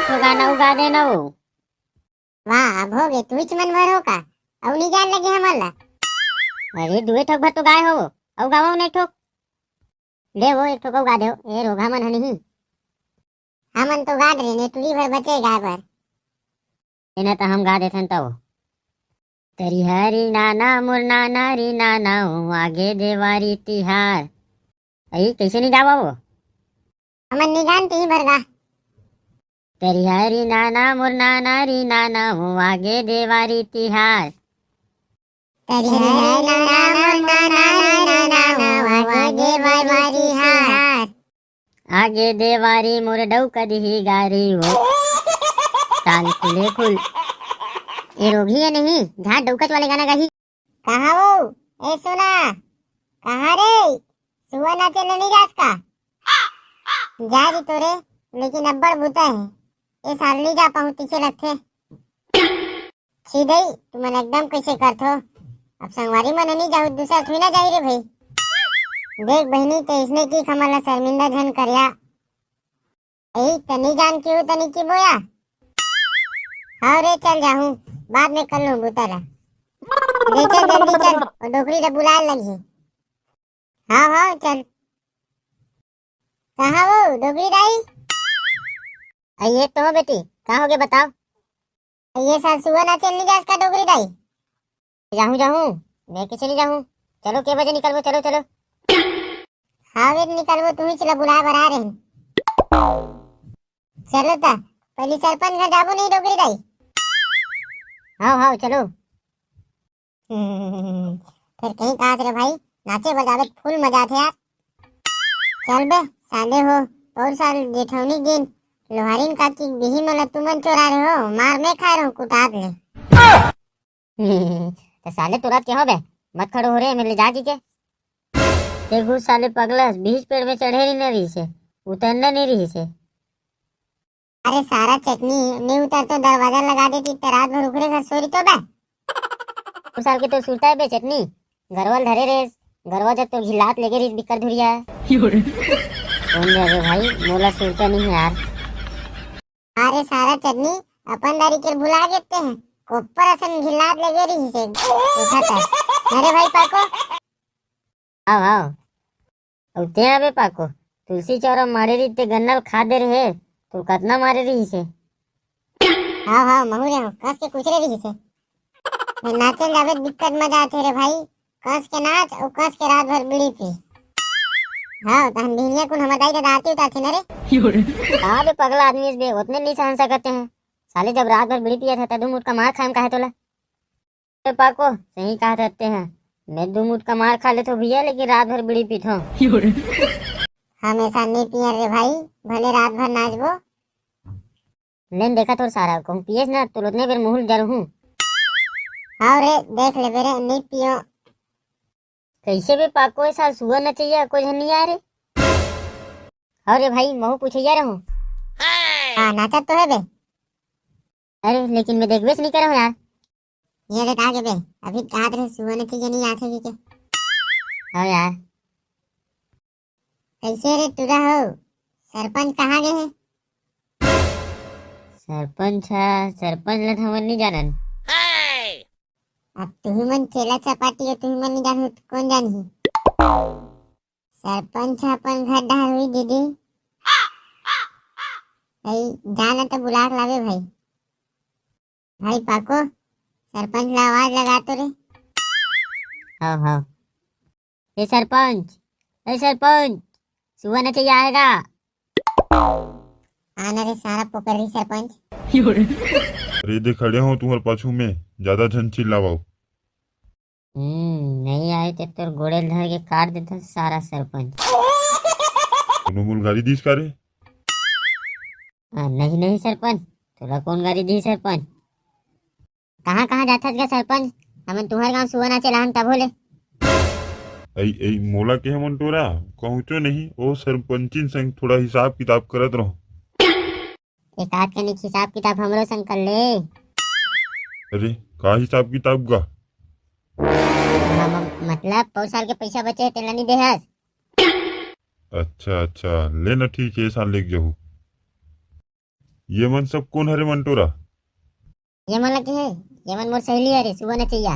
ठो गाना उगा देना वो। वाह अब हो गए तू ही मन भर हो का अब नहीं जान लगे हमला। अरे दुए ठोक भर तो गाय हो औ गावो ने ठोक ले वो एक ठोक गा दे ए रोगा मन हनी हमन तो गाड़ रहे ने टूरी भर बचे गाय पर। इन्हें तो हम गा देथन तो तेरी हरी नाना मोर नाना री नाना हूँ आगे देवारी तिहार। अई कैसे नहीं गावा वो। हमन नहीं जानते ही भर गा। तेरी हरी नाना मोर नाना री नाना हूँ आगे देवारी तिहार। तेरी हरी नाना मोर नाना री नाना आगे देवारी हार। आगे देवारी मोर डौक दिही गारी हो ताल खुले खुल। ये रोगी है नहीं जहाँ डौकच वाले गाना गाही। कहाँ वो ए सुना कहाँ रे सुआ नाचे नहीं जास का जा रही तो रे लेकिन अब्बड़ भूता है ये साल नहीं जा पाऊँ पीछे लगते सीधे तू मन एकदम कैसे करथो अब संगवारी मन नहीं जाऊ दूसरा थोड़ी ना जाई रे भाई। देख बहनी तो इसने की कमला शर्मिंदा धन करया यही तनी जान की हूँ तनी की बोया। हाँ रे चल जाऊँ बाद में कर लूँ बुताला रे चल जल्दी चल और डोकरी ला बुला लगी। हाँ हाँ चल कहाँ वो डोकरी दाई। ये तो हो बेटी कहाँ हो गए बताओ। ये साल सुबह ना चलने जा इसका डोकरी दाई। जाऊँ जाऊँ मैं किसे नहीं जाऊँ चलो के बजे निकलबो चलो चलो। हाँ वे निकलबो तू ही चला बुला बना रहे चलो ता पहले सरपंच घर जाबो नहीं डोकरी दाई। हाँ हाँ चलो। फिर कहीं कहा रे भाई नाचे बजावे फुल मजा थे यार। चल बे साले हो और साल जेठौनी दिन लोहारीन काकी बिही मला तुमन चोरा रहे हो मार में खा रहे हो कुटात ले। तो साले तुरंत क्या हो बे मत खड़ो हो रहे मेरे जागी के देखो साले पगला बीच पेड़ में चढ़े नहीं रही से उतरना नहीं रही से। अरे सारा चटनी नहीं उतर तो दरवाजा लगा देती तो रात भर उखड़े घर सोरी तो बे। उस साल के तो सुलता है बे चटनी घरवाल धरे रे घरवा जब तो घिलात लेके रही बिकर धुरिया कौन रे भाई मोला सुलता नहीं है यार। अरे सारा चटनी अपन दारी के भुला देते हैं कोपर असन घिलात लगे रही से उठाता अरे भाई पाको आओ आओ अब ते आवे पाको तुलसी चौरा मारे रही ते गन्नल खा दे रहे तो कितना मारे रही से। हाँ हाँ महू रे कस के कुछ रही से नाचे जावे दिक्कत मजा आते रे भाई कस के नाच और कस के रात भर बीड़ी पी। हाँ तो हम ढीनिया कुन हम दाई दाती उतारते न रे। कहाँ बे पगला आदमी इस बे उतने नहीं सहन सकते हैं साले जब रात भर बीड़ी पिया था तब 2 मुठ का मार खाएम कहे तोला। पाको सही कहा रहते हैं मैं 2 मुठ का मार खा ले तो भैया लेकिन रात भर बीड़ी पीता हूँ। हमेशा नहीं पिया रे भाई भले रात भर नाचबो लेन देखा तो सारा कहूँ पियस ना तो उतने बेर मुँह जल हूँ। हाँ रे देख ले बेरे नहीं पियो कैसे बे पाको साल सुअर न चाहिए कोई नहीं आ रे। अरे भाई महू पूछे जा रहा हूँ। हाँ नाचा तो है बे अरे लेकिन मैं देखबे नहीं कर रहा हूँ यार। ये देख आगे बे अभी कहा रे सुबह ने चीजें नहीं आते के। हाँ यार कैसे रे तुरा हो सरपंच कहाँ गए हैं। सरपंच लठ हमन नहीं जानन। अब तुही मन चेला चपाटी है तुही मन नहीं जान कौन जानी सरपंच अपन घर डाल हुई दीदी भाई जाना तो बुला लावे भाई। भाई पाको सरपंच ला आवाज लगा तो रे। हाँ हाँ ये सरपंच सुबह न चाहिए आएगा। आना रे सारा पकड़ रही सरपंच। अरे दे खड़े हो तुम्हारे पाछू में ज्यादा झन चिल्लावाओ। नहीं आए तो तोर गोड़े धर के काट देता सारा सरपंच। मूल गाड़ी दीस का रे। नहीं सरपंच तोला कौन गाड़ी दी सरपंच। कहाँ कहाँ जाता क्या सरपंच हमन तुम्हारे गांव सुबह ना चलान तब बोले। ऐ मोला के हमन टोरा कहूचो नहीं ओ सरपंचिन संग थोड़ा हिसाब किताब करत रहो। एक आध के निक हिसाब किताब हमरो संग कर ले। अरे का हिसाब किताब का मतलब 5 साल के पैसा बचे तेला नहीं देहस। अच्छा लेना ठीक है साल लेके जाऊँ। ये मन सब कौन हरे मंटोरा? ये मन लगे है, ये मन मोर सहेली है रे, सुबह न चाहिए।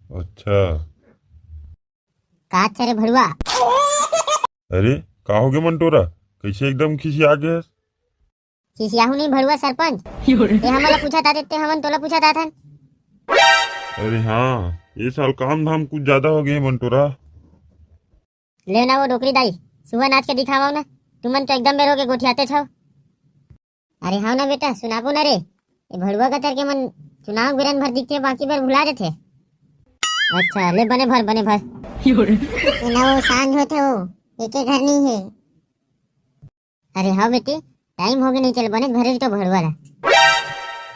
अच्छा। का रे भड़ुआ? अरे का हो गया मंटोरा, कैसे एकदम खिसिया गया? खिसियाहू नहीं भड़ुआ सरपंच, ये हमला पूछा था देते हमन तोला पूछा था। अरे हाँ, ये साल काम धाम कुछ ज्यादा हो गए मंटोरा। ले ना वो डोकरी दाई, सुबह नाच के दिखावा ना, तुमन तो एकदम बेरोगे गोठियाते छो। अरे हाँ ना बेटा, सुनाबो ना रे, ये भड़ुआ का तर के मन चुनाव बिरन भर दिखते बाकी बार भुला जाते। अच्छा ले बने भर बने भर। ना वो सांझ होते हो, एक घर नहीं है। अरे हाँ बेटी, टाइम हो गया, नहीं चल बने भरे तो भड़ुआ ला।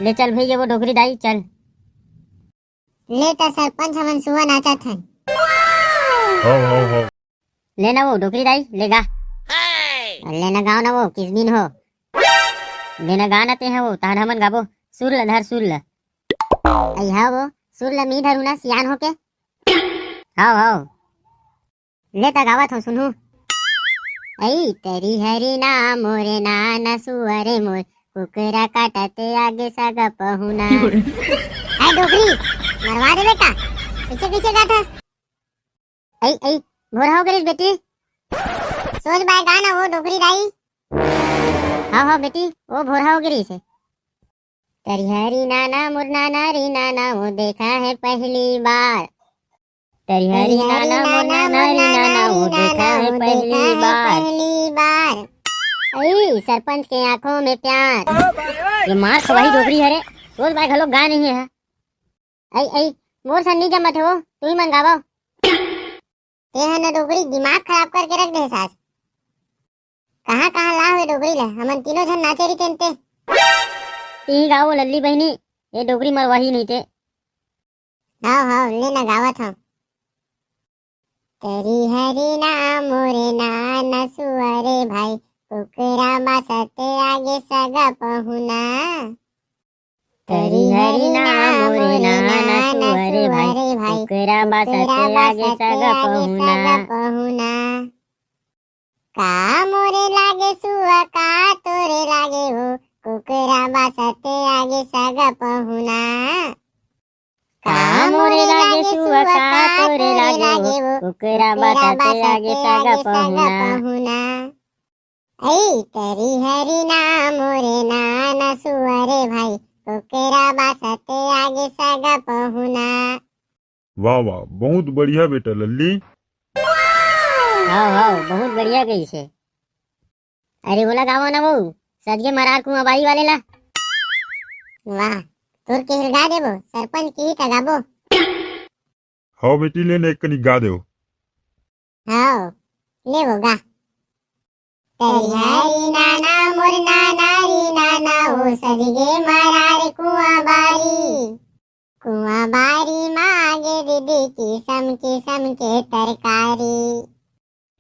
ले चल भैया वो डोकरी दाई चल। ले तो सरपंच हमन सुबह नाचा था। हो। लेना वो डोकरी दाई लेगा। लेना गाँव ना वो किस दिन हो, लेना गाना ते है वो तान हमन गाबो, सुर ल धर सुर ल। आई हाँ वो सुर ल मी धरू ना सियान होके। हाँ लेता गावत हूँ सुनू। ऐ तेरी हरी ना मोरे नाना सुअरे मोर, कुकरा काटते आगे सगा पहुना। ऐ डोकरी मरवा दे बेटा, पीछे पीछे गाता। ऐ भोर हो गई बेटी। सोच बाय गाना वो डोकरी दाई। हाँ बेटी वो भोर हो गई से। तेरी हरी नाना मुर नाना री नाना वो देखा है पहली बार। तेरी हरी नाना मुर नाना री नाना वो देखा है पहली बार। ऐ सरपंच के आंखों में प्यार। ये मार खवाही डोकरी है रे, रोज भाई घलोक गा नहीं है। ऐ मोर सन्नी जमत हो, तू ही मन गावा। ते है ना डोकरी दिमाग खराब करके रख दे सास। कहाँ ला हुए डोकरी ला, हमन तीनों जन नाचे रही तेनते। ती गाओ लल्ली बहनी, ये डोकरी मरवाही नहीं थे। हाँ ले ना गावत हूँ। तेरी हरी ना मोरे नाना सुअरे भाई, कुकरा बासते आगे सगा पहुना। तेरी हरी ना मोरे नाना सुअरे भाई, कुकरा बासते आगे सगा पहुना। का मोरे लागे सुआ का तोरे लागे हो, कुकरा बासते आगे सगा पहुना। का मोरे लागे सुआ का तोरे लागे हो, कुकरा बासते आगे सगा पहुना। ऐ तेरी हरी ना मोरे नाना सुअरे भाई, कुकरा बासते आगे सगा पहुना। वाह बहुत बढ़िया बेटा लल्ली। हाँ बहुत बढ़िया गई से। अरे बोला गावो ना वो सजगे मरार कुआं बाई वाले ला। वाह तोर के हिलगा देबो, सरपंच की ही तगाबो। हाँ बेटी लेने एक कनी गा दो। हाँ ले वो गा। तेरी हरी नाना मोर नाना री नाना हो, सजगे मरार कुआं बारी मांगे दीदी किसम के तरकारी।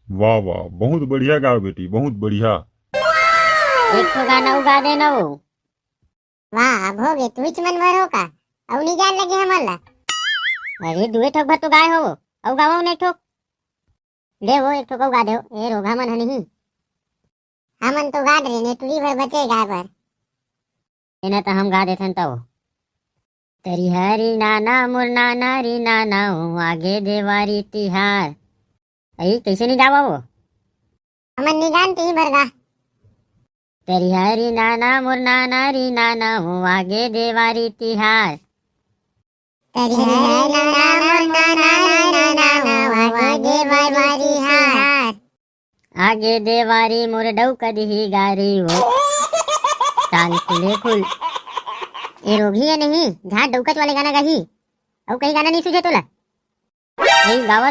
वाह बहुत बढ़िया गाओ बेटी, बहुत बढ़िया। एक तो गाना उगा देना वो। वाह अब हो गए, तू ही मन भर हो का, अब नहीं जान लगे हमन ला। अरे दुए ठोक भर तो गाय हो, अब गावो नहीं ठोक। ले वो एक ठोक गा दे, ए रोगा मन हनी। हमन तो गा रहे ने, टूरी भर बचे गा भर। इन्हें तो हम गा देथन तो। तेरी हरी नाना मुर नाना री नाना हो, आगे देवारी तिहार। ऐ कैसे नहीं गावा वो? हमन नहीं जानते ही भर गा। तेरी हरी नाना मुर नाना री नाना हो, आगे देवारी तिहार। तेरी हरी नाना मुर नाना री नाना हो, आगे देवारी हार। आगे देवारी मोर डौका दिही गारी हो। ताल खुले खुल। ये रोगी है नहीं, जहाँ डौकच वाले गाना गाही, अब कहीं गाना नहीं सुझे तोला।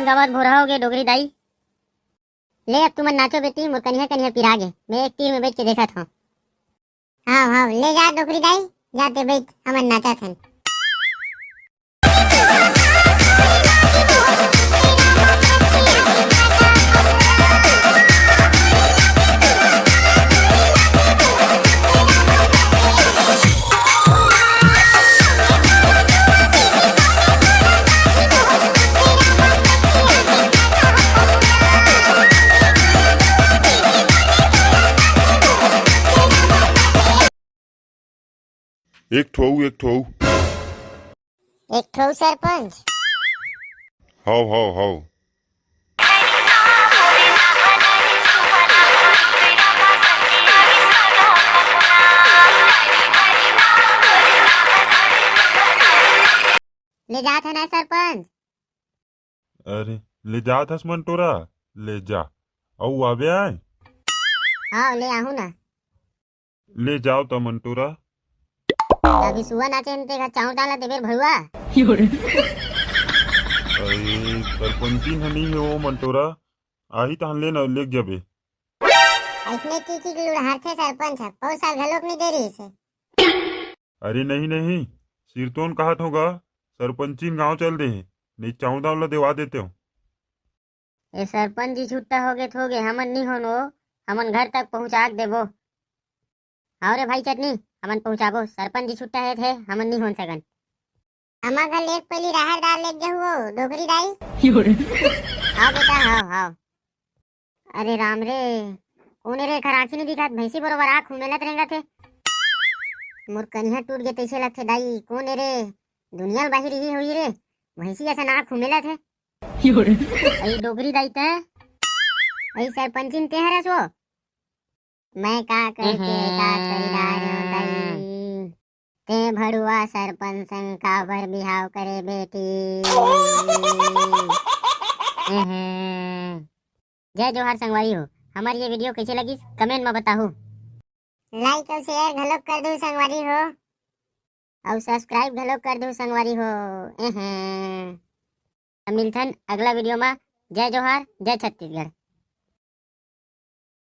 गावत भोरा हो गए डोगरी दाई। ले अब तुमन नाचो बेटी, मोर कनिया पिरा गे, मैं एक तीर में बैठ के देखा था। हाँ ले जा डोकरी दाई, जाते बैठ हमन नाचा थन। एक ठो एक ठो सरपंच। हाउ ले जात है ना सरपंच। अरे ले जात हस मंटोरा, ले जा। औ आवे आए हाँ ले आहू ना। ले जाओ तो मंटोरा। अभी सुआ नाचे का चाऊ डाला देवे भड़ुआ। अरे सरपंची हनी है वो मंटोरा, आही तहन ले न ले जबे। ऐसने की लुढ़ार थे सरपंच है, पैसा घलोक नहीं दे रही से। अरे नहीं सिरतोन कहत होगा, सरपंची गांव चल दे, नहीं चाउदा वाला देवा देते हो। ये सरपंच जी छुट्टा हो गए हमन नहीं होनो, हमन घर तक पहुँचा देबो। हाँ रे भाई चटनी, हमन पहुँचाबो। सरपंच जी छुट्टा है थे, हमन नहीं हो सकन। अमा घर लेक पहली राहर डाल लेक जाओ डोगरी दाई। हाँ बेटा हाँ। अरे राम रे, कोने रे खराखी नहीं दिखात, भैंसी बरोबर आँख मेलत रहेगा थे। मोर कन्हा टूट गए तैसे लगथे दाई, कोने रे दुनिया बाहिर ही हुई रे, भैंसी ऐसा नाक मेलत है। अई डोगरी दाई ते, अई सरपंचिन ते हरस वो। मैं का करके का करिदार दाई, ते भड़ुआ सरपंच संग का भर बिहाव करे बेटी। जय जोहार संगवारी हो। हमारी ये वीडियो कैसे लगी कमेंट में बताओ। लाइक और शेयर घलोक कर दो संगवारी हो, और सब्सक्राइब घलोक कर दो संगवारी हो। मिलथन अगला वीडियो में। जय जोहार, जय छत्तीसगढ़।